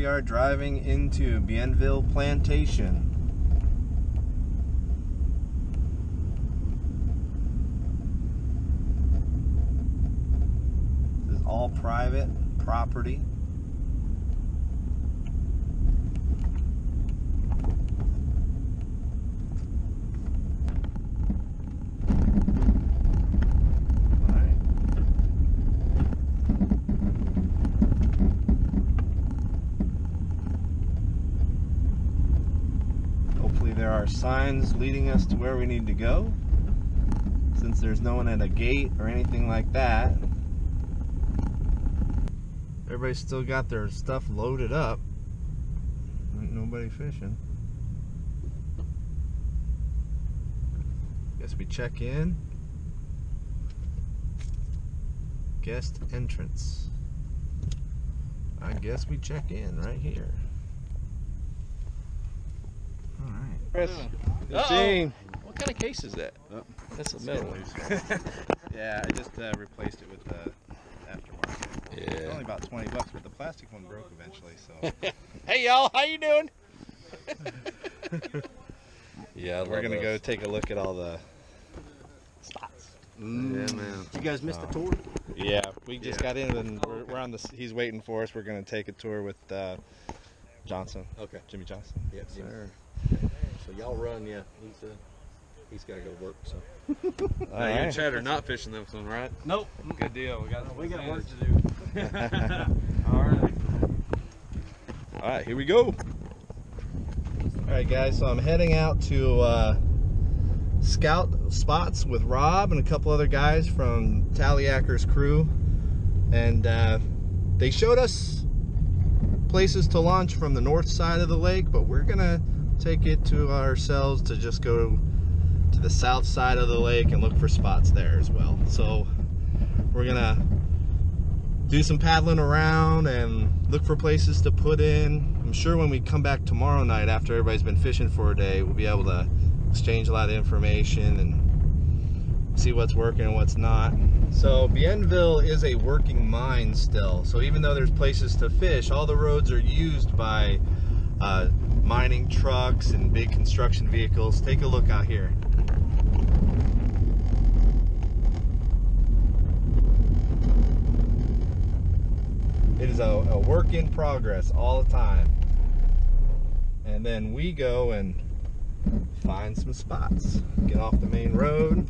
we are driving into Bienville Plantation. This is all private property. There are signs leading us to where we need to go. Since there's no one at a gate or anything like that, everybody's still got their stuff loaded up. Ain't nobody fishing. Guess we check in. Guest entrance. I guess we check in right here. Chris, Gene. What kind of case is that? Oh, that's a metal one. Yeah, I just replaced it with the aftermarket. Yeah. It's only about $20, but the plastic one broke eventually. So. Hey y'all, how you doing? Yeah, we're gonna go take a look at all the spots. Yeah, man. You guys missed the tour? Yeah, we just got in and we're on the. He's waiting for us. We're gonna take a tour with Johnson. Okay. Jimmy Johnson. Yes, sir. So y'all run, yeah. He's got to go to work. So. You and Chad are not fishing this one, right? Nope. Good deal. We got work to do. All right. All right, here we go. All right, guys. So I'm heading out to scout spots with Rob and a couple other guys from Tally Yakkers crew, and they showed us places to launch from the north side of the lake, but we're gonna take it to ourselves to just go to the south side of the lake and look for spots there as well. So we're gonna do some paddling around and look for places to put in. I'm sure when we come back tomorrow night after everybody's been fishing for a day, we'll be able to exchange a lot of information and see what's working and what's not. So Bienville is a working mine still. So even though there's places to fish, all the roads are used by mining trucks and big construction vehicles. Take a look out here. It is a work in progress all the time. And then we go and find some spots. Get off the main road.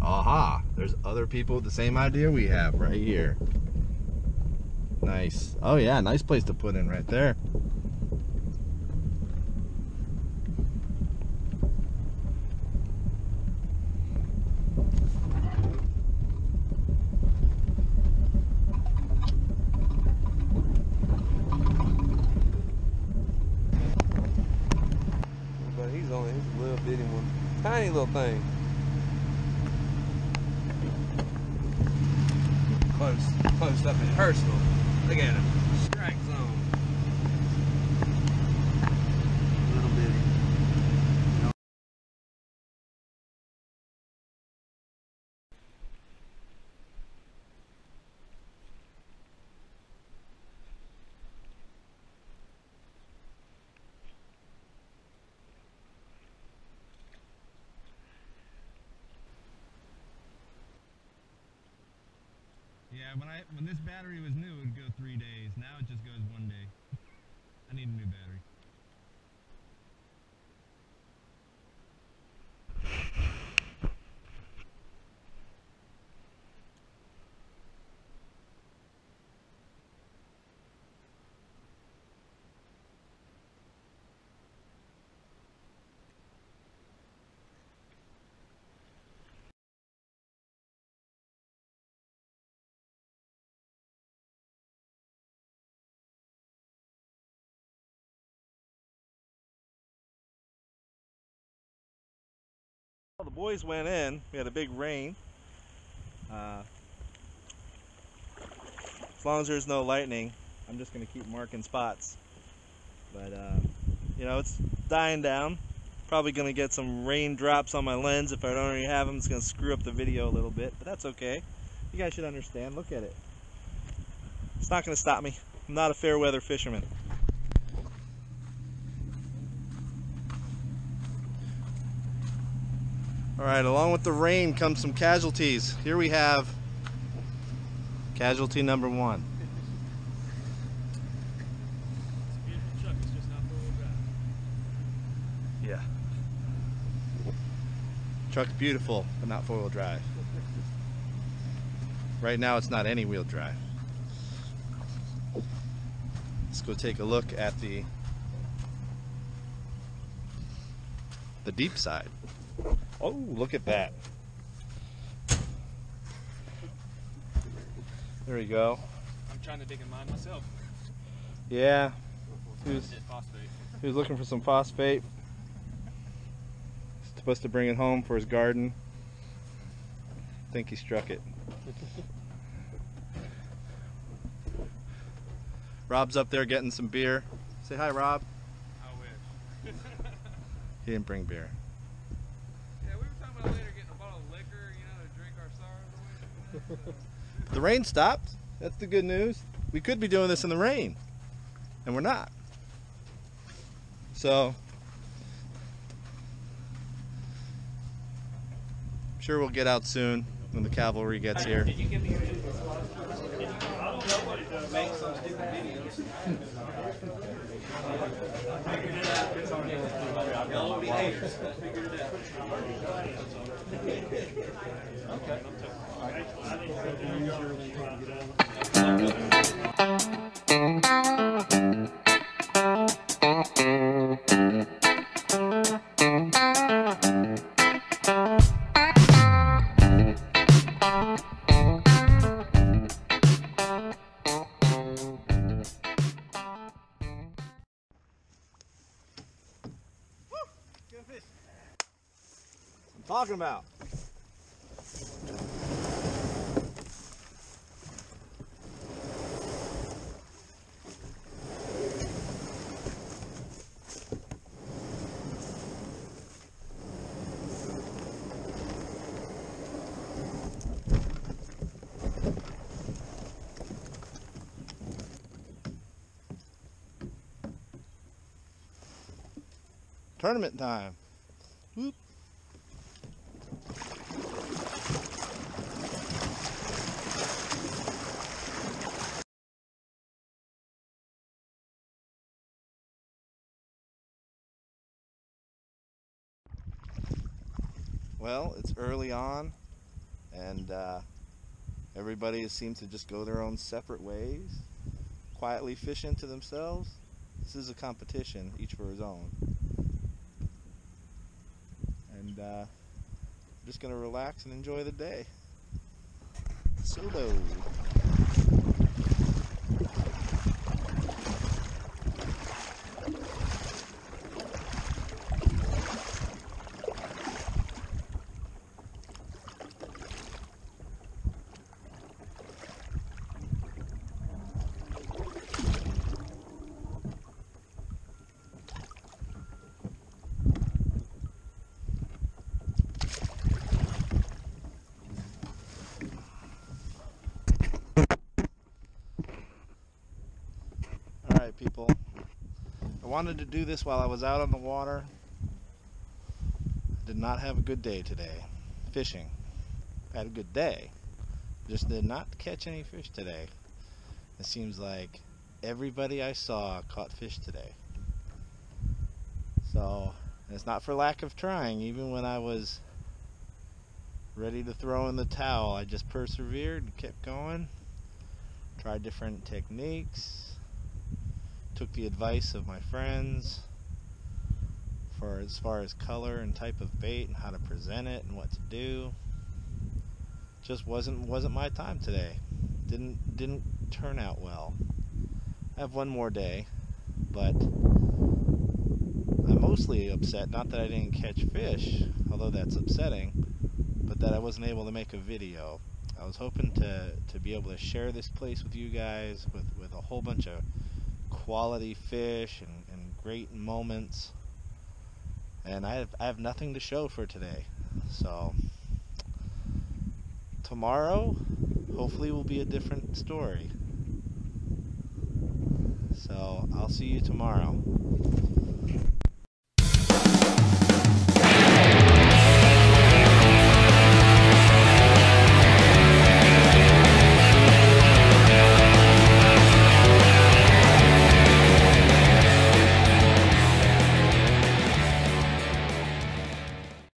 Aha, there's other people with the same idea we have right here. Nice. Oh yeah, nice place to put in right there. But he's only a little bitty one. Tiny little thing. Close up and personal. Look at him. Strike zone. Little bitty. Yeah, when this battery was new, it would go 3 days. Now it just goes 1 day. I need a new battery. Well, the boys went in. We had a big rain. As long as there's no lightning, I'm just going to keep marking spots. But, you know, it's dying down. Probably going to get some raindrops on my lens. If I don't already have them, it's going to screw up the video a little bit. But that's okay. You guys should understand. Look at it. It's not going to stop me. I'm not a fair weather fisherman. Alright, along with the rain comes some casualties. Here we have casualty number 1. Yeah. Truck's beautiful, but not 4-wheel drive. Right now it's not any wheel drive. Let's go take a look at the deep side. Oh, look at that. There we go. I'm trying to dig in mine myself. Yeah. He was looking for some phosphate. He's supposed to bring it home for his garden. I think he struck it. Rob's up there getting some beer. Say hi, Rob. I wish. He didn't bring beer. Yeah, we were talking about later getting a bottle of liquor, you know, to drink our sorrows away. The rain stopped. That's the good news. We could be doing this in the rain, and we're not. So, I'm sure we'll get out soon when the cavalry gets here. Did you give me your make some stupid videos. Figured it out. Y'all be haters. Figured it out. Okay. Talking about. Tournament time. Whoop. Well, it's early on, and everybody seems to just go their own separate ways, quietly fishing to themselves. This is a competition, each for his own. And I'm just going to relax and enjoy the day. Solo. Alright people, I wanted to do this while I was out on the water. Did not have a good day today fishing. Had a good day, just did not catch any fish today. It seems like everybody I saw caught fish today. So it's not for lack of trying. Even when I was ready to throw in the towel, I just persevered and kept going. Tried different techniques. Took the advice of my friends for as far as color and type of bait and how to present it and what to do. Just wasn't my time today. Didn't turn out well. I have one more day, but I'm mostly upset, not that I didn't catch fish, although that's upsetting, but that I wasn't able to make a video. I was hoping to be able to share this place with you guys with a whole bunch of quality fish and great moments, and I have nothing to show for today. So tomorrow hopefully will be a different story. So I'll see you tomorrow.